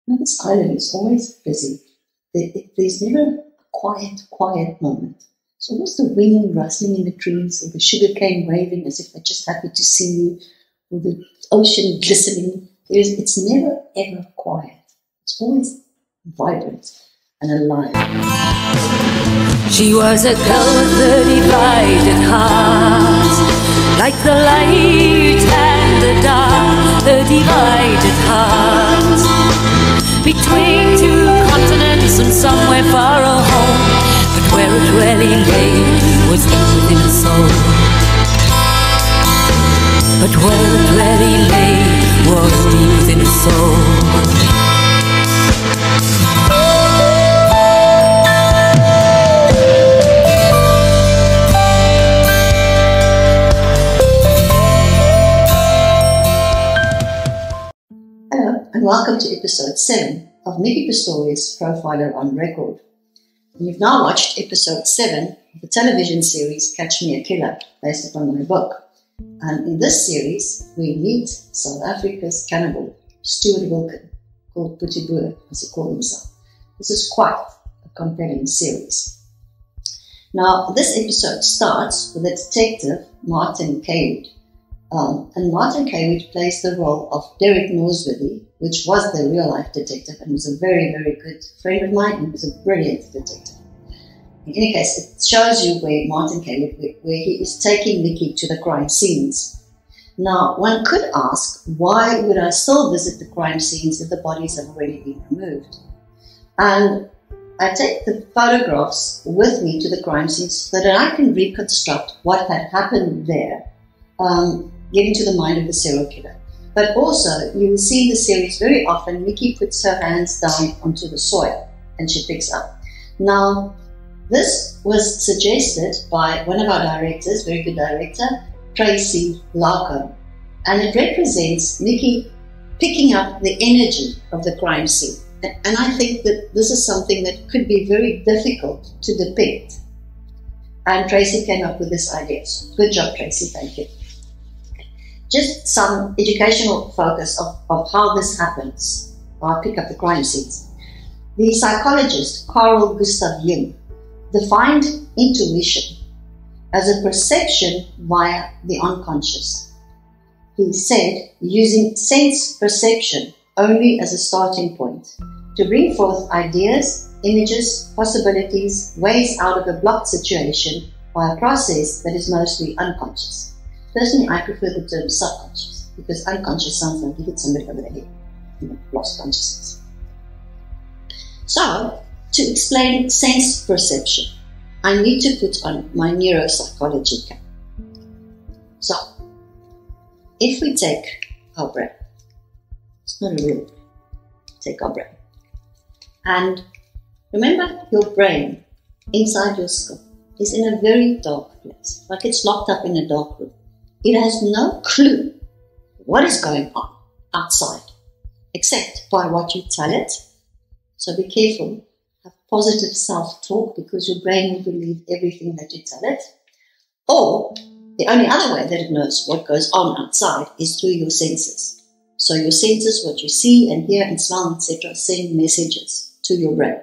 Now, this island is always busy. There's never a quiet moment. It's always the wind rustling in the trees, or the sugarcane waving as if they're just happy to see you, or the ocean glistening. It's never, ever quiet. It's always vibrant and alive. She was a girl with a divided heart, like the light and the dark, the divided heart. Between two continents and somewhere far home, but where it really lay was deep within her soul. But where it really lay was deep within her soul. Hello, and welcome to episode 7 of Micki Pistorius Profiler on Record. You've now watched episode 7 of the television series Catch Me a Killer, based upon my book. And in this series, we meet South Africa's cannibal, Stewart Wilken, called Boetie Boer, as he called himself. This is quite a compelling series. Now, this episode starts with the detective, Martin Kaywood. And Martin Kaywood plays the role of Derek Norsworthy, which was the real-life detective and was a very, very good friend of mine and was a brilliant detective. In any case, it shows you where Martin Cannibal, where he is taking Micki to the crime scenes. Now, one could ask, why would I still visit the crime scenes if the bodies have already been removed? And I take the photographs with me to the crime scenes so that I can reconstruct what had happened there, getting to the mind of the serial killer. But also, you will see in the series very often, Micki puts her hands down onto the soil and she picks up. Now, this was suggested by one of our directors, very good director, Tracy Larkham, and it represents Micki picking up the energy of the crime scene. And I think that this is something that could be very difficult to depict. And Tracy came up with this idea. So good job, Tracy, thank you. Just some educational focus of how this happens. I'll pick up the crime scenes. The psychologist Carl Gustav Jung defined intuition as a perception via the unconscious. He said, using sense perception only as a starting point to bring forth ideas, images, possibilities, ways out of a blocked situation by a process that is mostly unconscious. Personally, I prefer the term subconscious because unconscious sounds like you hit somebody over the head, lost consciousness. So, to explain sense perception, I need to put on my neuropsychology cap. So, if we take our brain, it's not a real brain, take our brain. And remember, your brain inside your skull is in a very dark place, like it's locked up in a dark room. It has no clue what is going on outside, except by what you tell it. So be careful. Have positive self-talk because your brain will believe everything that you tell it. Or the only other way that it knows what goes on outside is through your senses. So your senses, what you see and hear and smell, etc., send messages to your brain.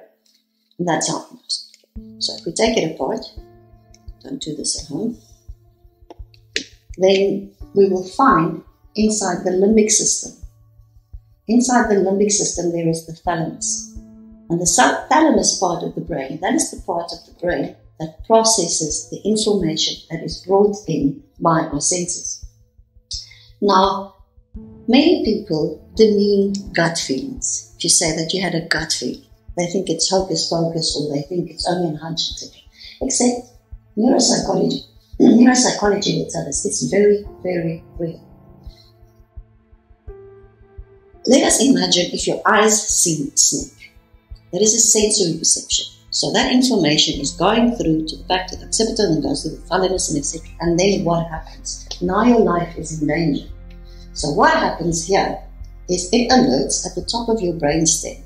And that's how it knows. So if we take it apart, don't do this at home, then we will find inside the limbic system. Inside the limbic system there is the thalamus. And the thalamus part of the brain, that is the part of the brain that processes the information that is brought in by our senses. Now, many people demean gut feelings. If you say that you had a gut feeling, they think it's hocus pocus or they think it's only a hunch, etc. Except neuropsychology will tell us it's very, very real. Let us imagine if your eyes see a snake. That is a sensory perception. So that information is going through to the back to the occipital and goes to the thalamus and etc. And then what happens? Now your life is in danger. So what happens here is it alerts at the top of your brainstem.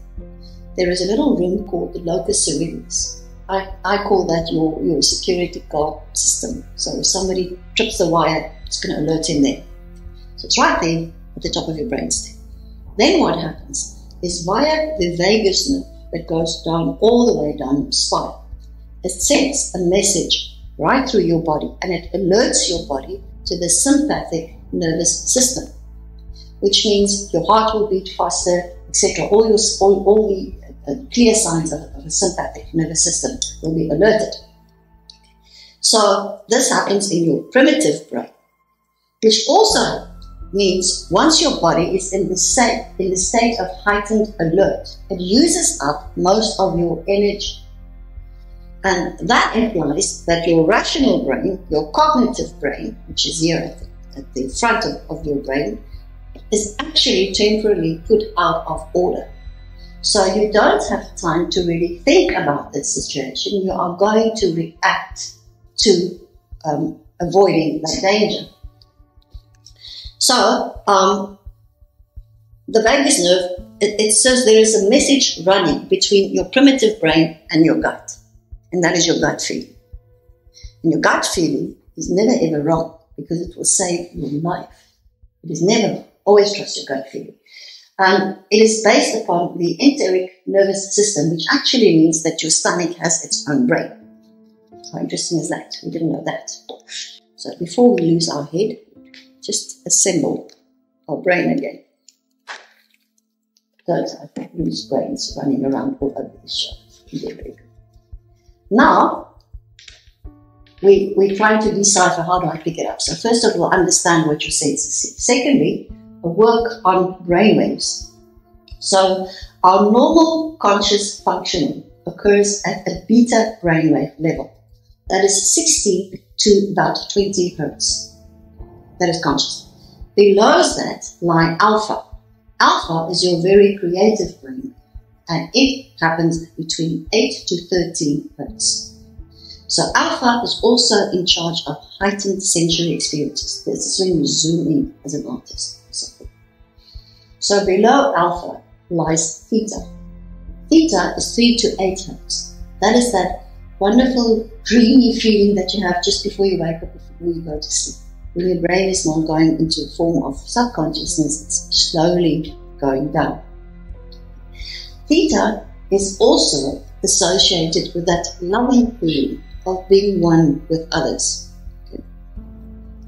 There is a little room called the locus coeruleus. I call that your security guard system. So if somebody trips the wire, it's going to alert in there. So it's right there at the top of your brainstem. Then what happens is via the vagus nerve that goes down all the way down your spine. It sends a message right through your body, and it alerts your body to the sympathetic nervous system, which means your heart will beat faster, etc. All the clear signs of a sympathetic nervous system will be alerted. So this happens in your primitive brain, which also means once your body is in the state of heightened alert, it uses up most of your energy. And that implies that your rational brain, your cognitive brain, which is here at the front of your brain, is actually temporarily put out of order. So you don't have time to really think about this situation. You are going to react to avoiding that danger. So the vagus nerve, it says there is a message running between your primitive brain and your gut. And that is your gut feeling. And your gut feeling is never ever wrong, because it will save your life. It is never wrong. Always trust your gut feeling. And it is based upon the enteric nervous system, which actually means that your stomach has its own brain. How interesting is that? We didn't know that. So before we lose our head, just assemble our brain again. Don't have loose brains running around all over the show. Very good. Now, we're trying to decipher how do I pick it up. So first of all, understand what your senses see. Secondly, work on brainwaves. So our normal conscious functioning occurs at a beta brainwave level. That is 60 to about 20 hertz. That is conscious. Below that lie alpha. Alpha is your very creative brain, and it happens between 8 to 13 hertz. So alpha is also in charge of heightened sensory experiences. This is when you zoom in as an artist. So below alpha lies theta. Theta is 3 to 8 hertz. That is that wonderful dreamy feeling that you have just before you wake up, before you go to sleep. When your brain is not going into a form of subconsciousness, it's slowly going down. Theta is also associated with that loving feeling of being one with others,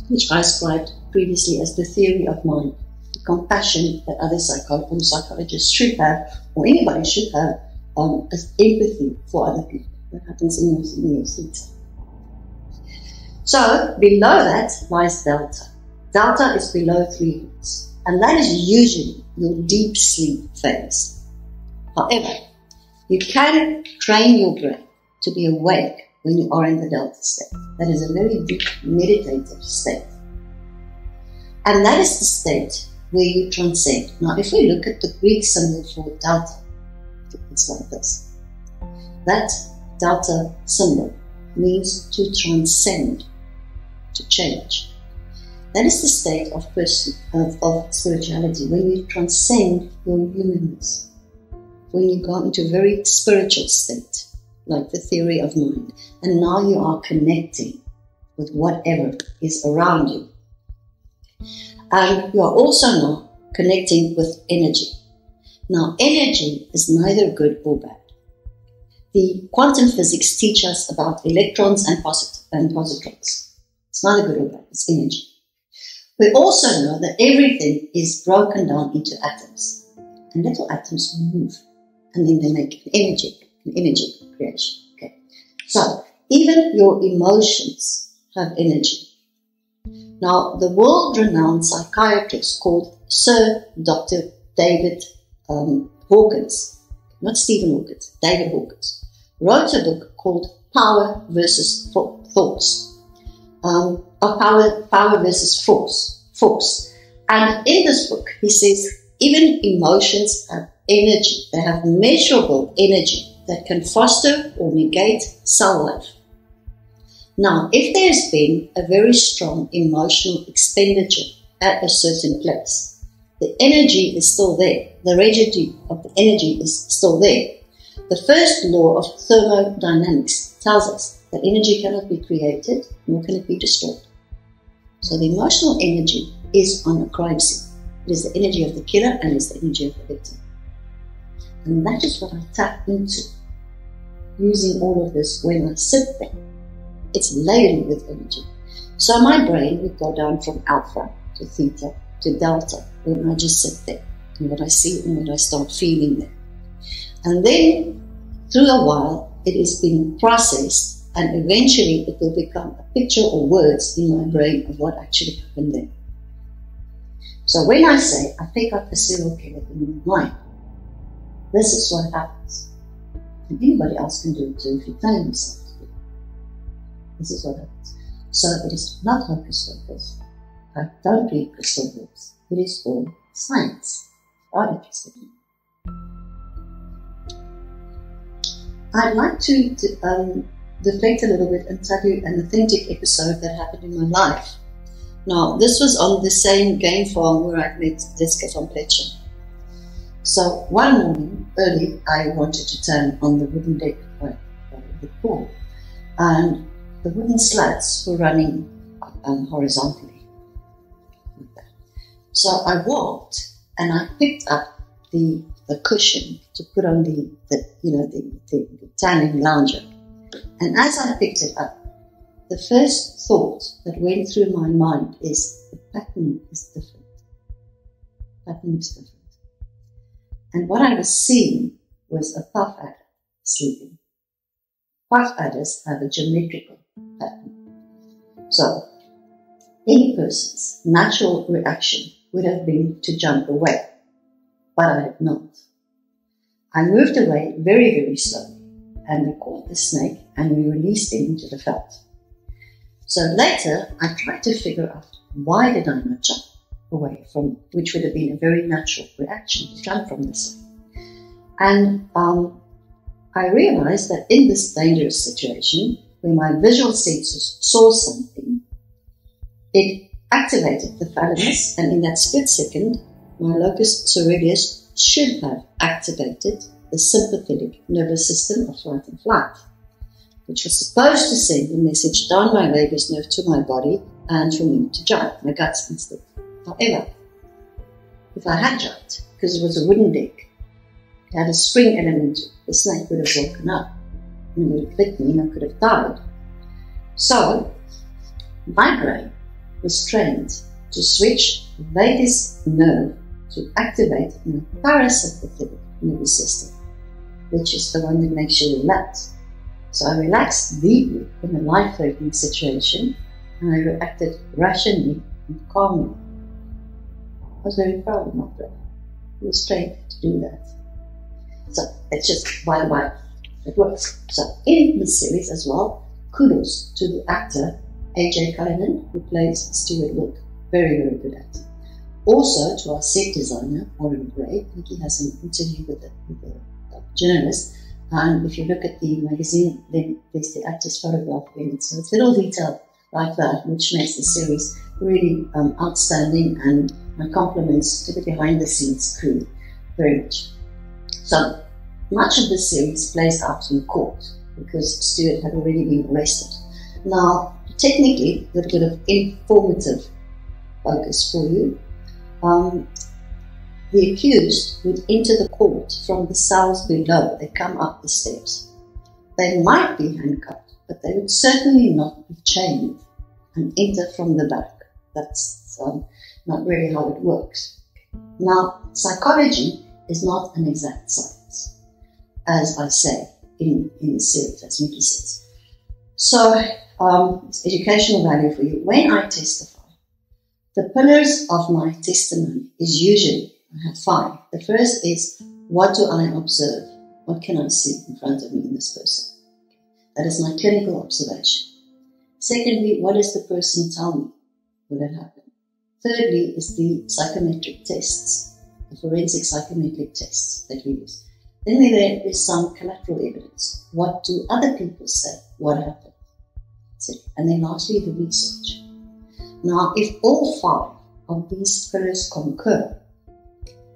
which I described previously as the theory of mind, the compassion that other psychologists should have, or anybody should have, as empathy for other people. That happens in your theta. So below that lies delta. Delta is below 3 hertz, and that is usually your deep sleep phase. However, you can train your brain to be awake when you are in the delta state. That is a very deep meditative state. And that is the state where you transcend. Now, if we look at the Greek symbol for delta, it's like this. That delta symbol means to transcend, to change. That is the state of spirituality, when you transcend your humanness, when you go into a very spiritual state, like the theory of mind, and now you are connecting with whatever is around you. And you are also now connecting with energy. Now, energy is neither good or bad. The quantum physics teach us about electrons and positrons. It's neither good or bad, it's energy. We also know that everything is broken down into atoms. And little atoms move, and then they make an energy creation. Okay. So, even your emotions have energy. Now, the world-renowned psychiatrist called Sir Dr. David Hawkins, not Stephen Hawkins, David Hawkins, wrote a book called Power versus Thoughts. Power versus Force. And in this book, he says, even emotions have energy. They have measurable energy that can foster or negate cell life. Now, if there's been a very strong emotional expenditure at a certain place, the energy is still there. The residue of the energy is still there. The first law of thermodynamics tells us that energy cannot be created, nor can it be destroyed. So the emotional energy is on a crime scene. It is the energy of the killer and it's the energy of the victim. And that is what I tap into, using all of this when I sit there. It's laden with energy. So my brain would go down from alpha to theta to delta when I just sit there, and what I see and what I start feeling there. And then, through a while, it is being processed, and eventually it will become a picture or words in my brain of what actually happened there. So when I say, I pick up a serial killer in my mind, this is what happens. And anybody else can do it too if you tell yourself to do it. This is what happens. So it is not hocus pocus. I don't read crystal balls. It is all science. I'm interested in. I'd like to reflect a little bit and tell you an authentic episode that happened in my life. Now, this was on the same game farm where I'd met Jessica van Pletcher. So one morning, early, I wanted to turn on the wooden deck by the pool, and the wooden slats were running horizontally. So I walked and I picked up the cushion to put on the tanning lounger. And as I picked it up, the first thought that went through my mind is, the pattern is different. The pattern is different. And what I was seeing was a puff adder sleeping. Puff adders have a geometrical pattern. So, any person's natural reaction would have been to jump away, but I did not. I moved away very, very slowly, and we caught the snake and we released him into the felt. So later, I tried to figure out, why did I not jump away from, which would have been a very natural reaction to jump from the snake. And I realized that in this dangerous situation, where my visual senses saw something, it activated the thalamus, and in that split second, my locus coeruleus should have activated the sympathetic nervous system of fight and flight, which was supposed to send the message down my vagus nerve to my body and for me to jump, my guts instead. However, if I had jumped, because it was a wooden deck, it had a spring element, the snake would have woken up and it would have bit me and I could have died. So, my brain was trained to switch the vagus nerve to activate my parasympathetic nervous system, which is the one that makes you relax. So I relaxed deeply in a life-threatening situation, and I reacted rationally and calmly. I was very proud of my brain. It was trained to do that. So it's just, by the way, it works. So in this series as well, kudos to the actor A.J. Cullinan, who plays Stewart Wilken. Very, very good actor. Also to our set designer, Warren Gray. Micki has an interview with a journalist. And if you look at the magazine, then there's the actor's photograph in it. So it's little detail like that, which makes the series really outstanding. And my compliments to the behind-the-scenes crew very much. So much of the series plays out in court because Stewart had already been arrested. Now, technically, a little bit of informative focus for you. The accused would enter the court from the cells below. They come up the steps. They might be handcuffed, but they would certainly not be chained and enter from the back. That's not really how it works. Now, psychology is not an exact science, as I say in the series, as Micki says. So, it's educational value for you. When I testify, the pillars of my testimony is usually, I have 5. The first is, what do I observe? What can I see in front of me in this person? That is my clinical observation. Secondly, what does the person tell me? What had happened? Thirdly is the psychometric tests, the forensic psychometric tests that we use. Then there is some collateral evidence. What do other people say? What happened? And then lastly, the research. Now, if all 5 of these pillars concur,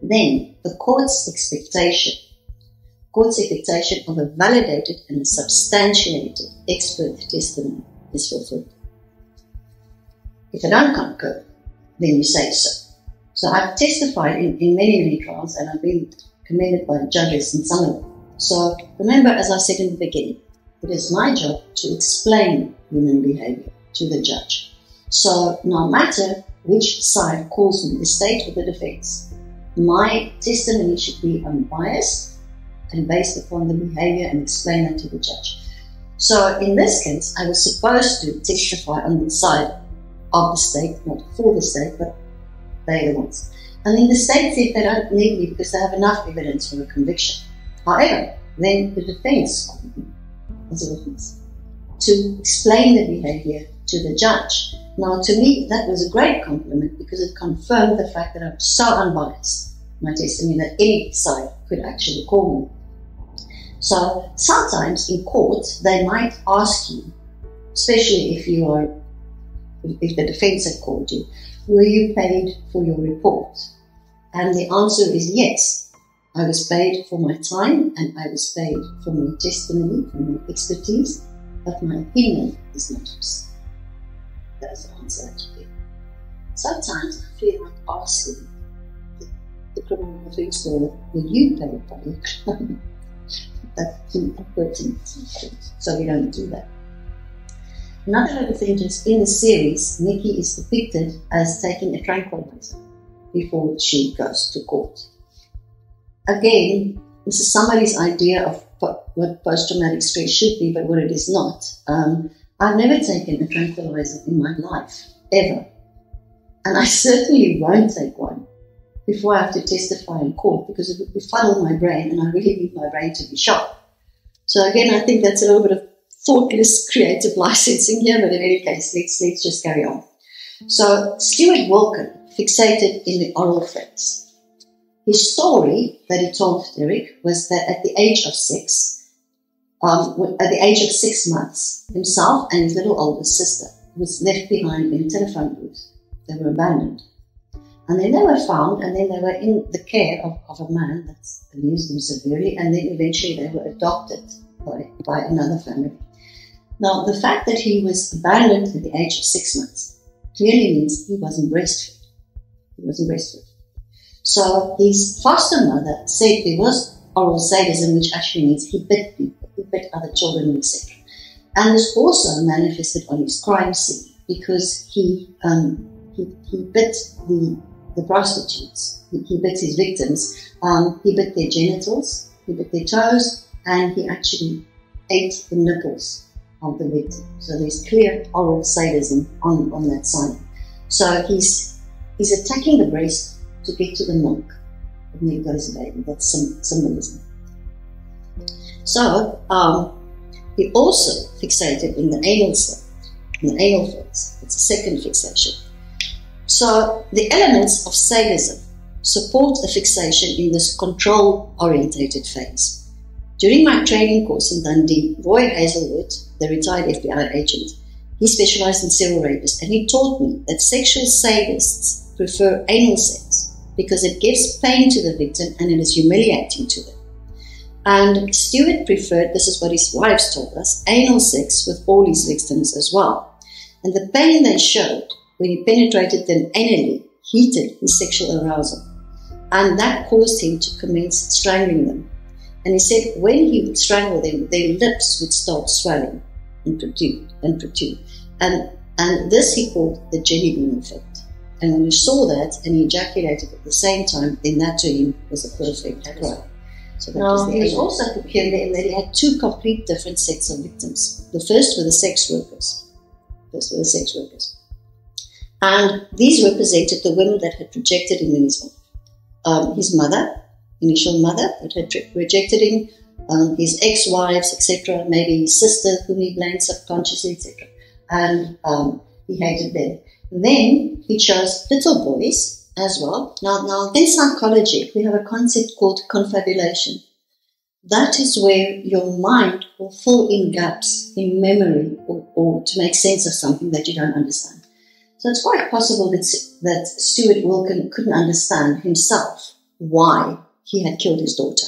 then the court's expectation of a validated and a substantiated expert testimony is fulfilled. If they don't concur, then you say so. So I've testified in many, many trials, and I've been commended by judges in some of them. So remember, as I said in the beginning, it is my job to explain human behavior to the judge. So no matter which side calls me, the state or the defense, my testimony should be unbiased and based upon the behavior and explain that to the judge. So in this case, I was supposed to testify on the side of the state, not for the state, but they're the ones. And then the state said they don't need me because they have enough evidence for a conviction. However, then the defense called me as a witness to explain the behavior to the judge. Now, to me, that was a great compliment because it confirmed the fact that I was so unbiased, my testimony, that any side could actually call me. So sometimes in court, they might ask you, especially if the defense had called you, were you paid for your report? And the answer is yes. I was paid for my time and I was paid for my testimony, for my expertise, but my opinion is not yours. That's the answer that you give. Sometimes I feel like asking the criminal defense lawyer, were you paid by your client? That's impertinent, so we don't do that. Another little thing, just in the series, Micki is depicted as taking a tranquilizer before she goes to court. Again, this is somebody's idea of what post-traumatic stress should be, but what it is not. I've never taken a tranquilizer in my life, ever. And I certainly won't take one before I have to testify in court because it would befuddle my brain and I really need my brain to be sharp. So again, I think that's a little bit of thoughtless creative licensing here, but in any case, let's just carry on. So Stewart Wilken fixated in the oral phase. His story that he told Derek was that at the age of 6 months, himself and his little older sister was left behind in a telephone booth. They were abandoned. And then they were found, and then they were in the care of a man that's abused them severely, and then eventually they were adopted by another family. Now, the fact that he was abandoned at the age of 6 months clearly means he wasn't breastfed. He wasn't breastfed. So his foster mother said there was oral sadism, which actually means he bit people, he bit other children, etc. And this also manifested on his crime scene because he bit the prostitutes, he bit his victims, he bit their genitals, he bit their toes, and he actually ate the nipples of the victim. So there's clear oral sadism on that side. So he's attacking the breast to get to the milk, and then goes a baby. That's symbolism. So he also fixated in the anal side, in the anal phase. It's a second fixation. So the elements of sadism support a fixation in this control-orientated phase. During my training course in Dundee, Roy Hazelwood, the retired FBI agent, he specialized in serial rapists, and he taught me that sexual sadists prefer anal sex because it gives pain to the victim and it is humiliating to them. And Stewart preferred, this is what his wives told us, anal sex with all his victims as well. And the pain they showed when he penetrated them anally heated his sexual arousal. And that caused him to commence strangling them. And he said when he would strangle them, their lips would start swelling and protrude. And this he called the jelly bean effect. And when he saw that and he ejaculated at the same time, then that to him was a perfect crime. So he was also peculiar in that he had two complete different sets of victims. The first were the sex workers. And these represented the women that had rejected him in his life. His mother, initial mother, that had rejected him, his ex-wives, etc., maybe his sister, whom he blamed subconsciously, etc. And he hated them. Then he chose little boys as well. Now, in psychology, we have a concept called confabulation. That is where your mind will fill in gaps in memory or to make sense of something that you don't understand. So it's quite possible that Stewart Wilken couldn't understand himself why he had killed his daughter.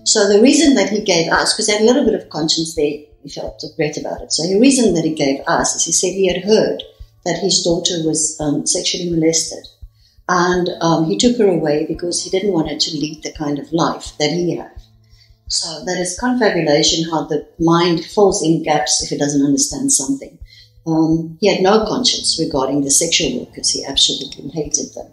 So the reason that he gave us, because he had a little bit of conscience there, he felt regret about it. So the reason that he gave us is he said he had heard that his daughter was sexually molested And he took her away because he didn't want her to lead the kind of life that he had. So that is confabulation, how the mind fills in gaps if it doesn't understand something. He had no conscience regarding the sexual workers. He absolutely hated them.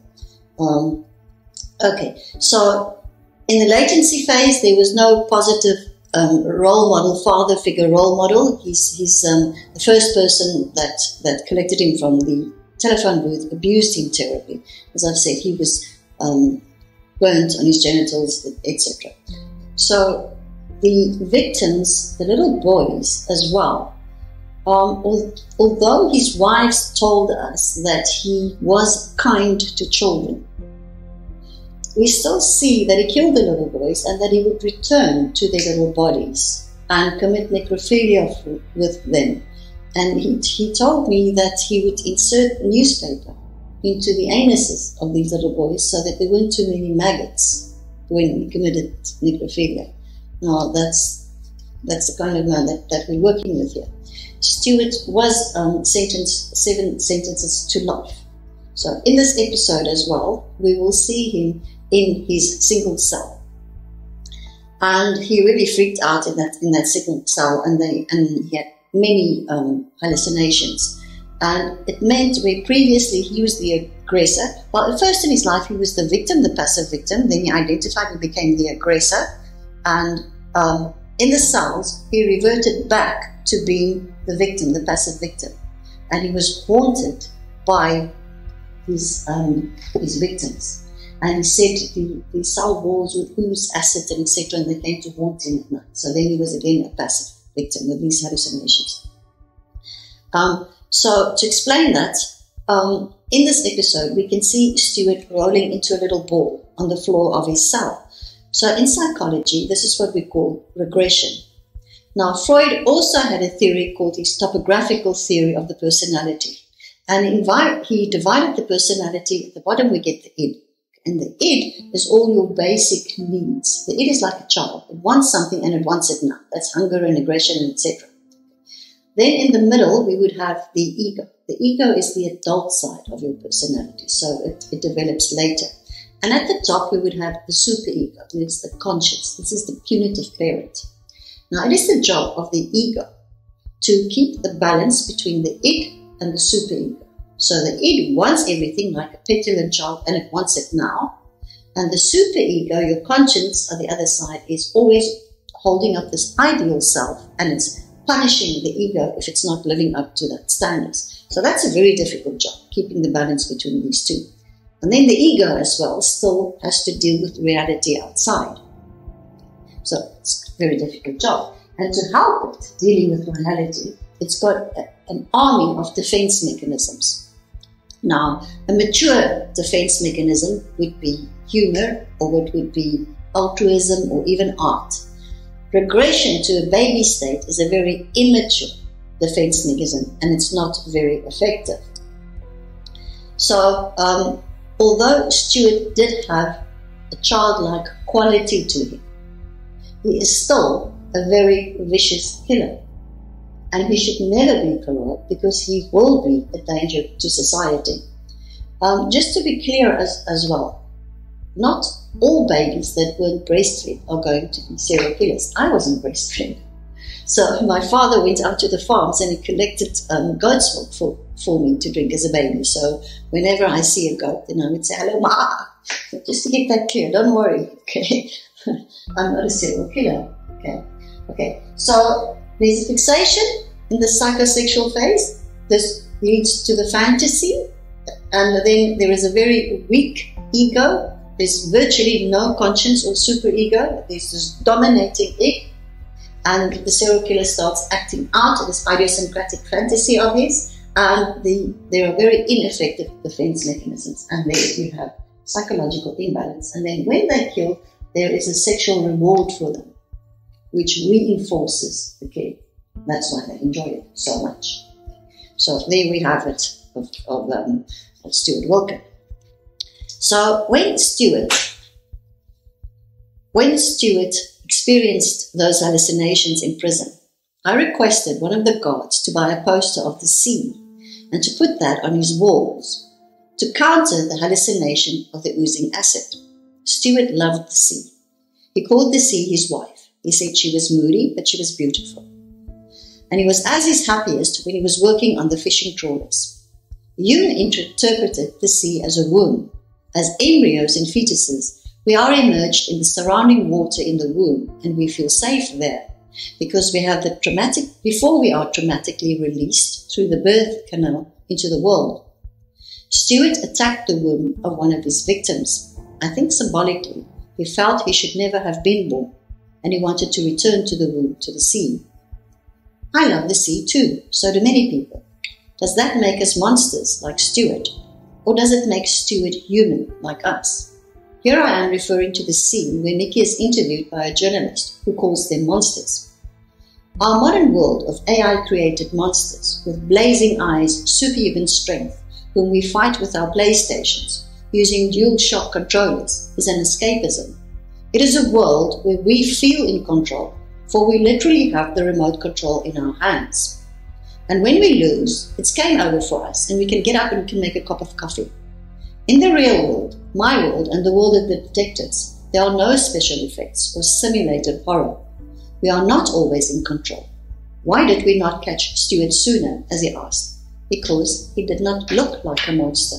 Okay, so in the latency phase, there was no positive role model, father figure role model. He's the first person that collected him from the telephone booth abused him terribly. As I've said, he was burnt on his genitals, etc. So the victims, the little boys as well, although his wives told us that he was kind to children, we still see that he killed the little boys and that he would return to their little bodies and commit necrophilia with them. And he told me that he would insert newspaper into the anuses of these little boys so that there weren't too many maggots when he committed necrophilia. Now, that's the kind of man that we're working with here. Stewart was sentenced 7 sentences to life. So in this episode as well, we will see him in his single cell. And he really freaked out in that single cell, and he had many hallucinations. And it meant where previously he was the aggressor. Well, at first in his life, he was the victim, the passive victim. Then he identified and became the aggressor. And in the cells, he reverted back to being the victim, the passive victim. And he was haunted by his victims. And he said the cell walls would ooze acid and etc. and they came to haunt him at night. So then he was again a passive victim with these hallucinations. So to explain that, in this episode, we can see Stewart rolling into a little ball on the floor of his cell. So in psychology, this is what we call regression. Now, Freud also had a theory called his topographical theory of the personality. And he divided the personality. At the bottom, we get the id. And the id is all your basic needs. The id is like a child. It wants something and it wants it now. That's hunger and aggression, and etc. Then in the middle, we would have the ego. The ego is the adult side of your personality. So it develops later. And at the top, we would have the superego. It's the conscious. This is the punitive parent. Now, it is the job of the ego to keep the balance between the id and the superego. So the id wants everything like a petulant child and it wants it now. And the superego, your conscience on the other side, is always holding up this ideal self and it's punishing the ego if it's not living up to that standards. So that's a very difficult job, keeping the balance between these two. And then the ego as well still has to deal with reality outside. So it's a very difficult job. And to help it dealing with reality, it's got an army of defense mechanisms. Now, a mature defense mechanism would be humor, or it would be altruism, or even art. Regression to a baby state is a very immature defense mechanism, and it's not very effective. So, although Stewart did have a childlike quality to him, he is still a very vicious killer. And he should never be paroled because he will be a danger to society. Just to be clear as well, not all babies that weren't breastfed are going to be serial killers. I wasn't breastfed. So my father went out to the farms and he collected goat's milk for me to drink as a baby. So whenever I see a goat, then I would say, "Hello, Ma." Just to get that clear, don't worry, okay? I'm not a serial killer, okay? So there's a fixation in the psychosexual phase. This leads to the fantasy. And then there is a very weak ego. There's virtually no conscience or superego. There's this dominating id. And the serial killer starts acting out of this idiosyncratic fantasy of his. And there are very ineffective defense mechanisms. And there you have psychological imbalance. And then when they kill, there is a sexual reward for them, which reinforces the kill. That's why they enjoy it so much. So there we have it of Stewart Wilken. So when Stewart experienced those hallucinations in prison, I requested one of the guards to buy a poster of the sea and to put that on his walls. to counter the hallucination of the oozing acid. Stewart loved the sea. He called the sea his wife. He said she was moody, but she was beautiful. And he was at his happiest when he was working on the fishing trawlers. Jung interpreted the sea as a womb. As embryos and fetuses, we are immersed in the surrounding water in the womb, and we feel safe there because we have before we are traumatically released through the birth canal into the world. Stewart attacked the womb of one of his victims. I think symbolically, he felt he should never have been born, and he wanted to return to the womb, to the sea. I love the sea too, so do many people. Does that make us monsters like Stewart, or does it make Stewart human like us? Here I am referring to the scene where Micki is interviewed by a journalist who calls them monsters. Our modern world of AI-created monsters with blazing eyes, superhuman strength, whom we fight with our PlayStations, using dual shock controllers, is an escapism. It is a world where we feel in control, for we literally have the remote control in our hands. And when we lose, it's game over for us, and we can get up and we can make a cup of coffee. In the real world, my world and the world of the detectives, there are no special effects or simulated horror. We are not always in control. Why did we not catch Stewart sooner, as he asked? Because he did not look like a monster.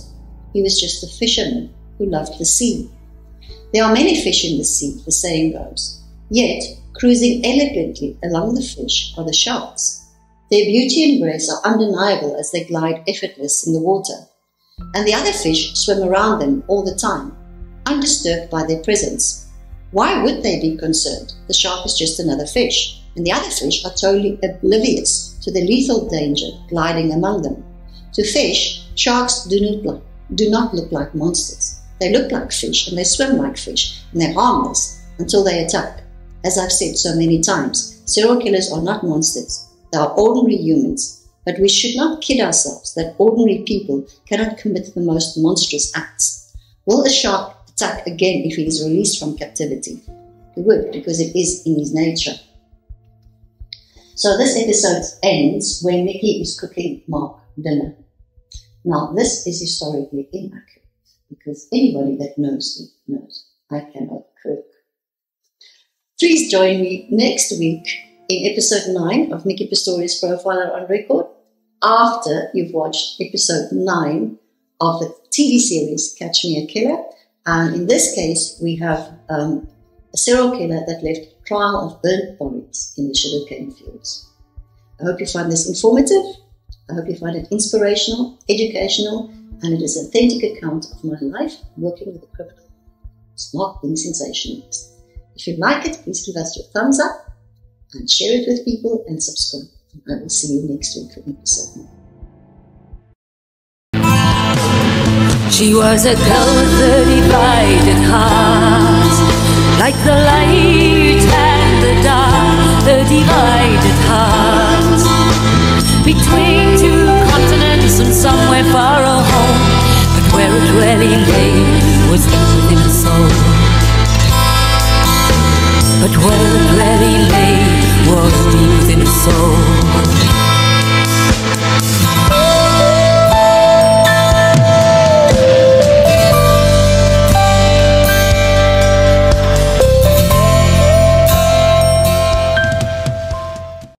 He was just a fisherman who loved the sea. There are many fish in the sea, the saying goes. Yet, cruising elegantly along the fish are the sharks. Their beauty and grace are undeniable as they glide effortless in the water. And the other fish swim around them all the time, undisturbed by their presence. Why would they be concerned? The shark is just another fish, and the other fish are totally oblivious to the lethal danger gliding among them. To fish, sharks do not look like monsters. They look like fish, and they swim like fish, and they're harmless until they attack. As I've said so many times, serial killers are not monsters. They are ordinary humans. But we should not kid ourselves that ordinary people cannot commit the most monstrous acts. Will a shark attack again if he is released from captivity? He would, because it is in his nature. So this episode ends when Micki is cooking Mark dinner. Now this is historically inaccurate, because anybody that knows me knows I cannot cook. Please join me next week in episode 9 of Micki Pistorius Profiler on Record, after you've watched episode 9 of the TV series Catch Me a Killer. And in this case, we have a serial killer that left a trail of burnt bodies in the sugarcane fields. I hope you find this informative. I hope you find it inspirational, educational, and it is an authentic account of my life working with a criminal. It's not being sensationalist. If you like it, please give us your thumbs up and share it with people and subscribe. I will see you next week for episode 9. She was a girl with a divided heart, like the light and the dark, a divided heart, between two continents and somewhere far home, but where it really lay was deep within her soul. But where it really lay was deep within her soul.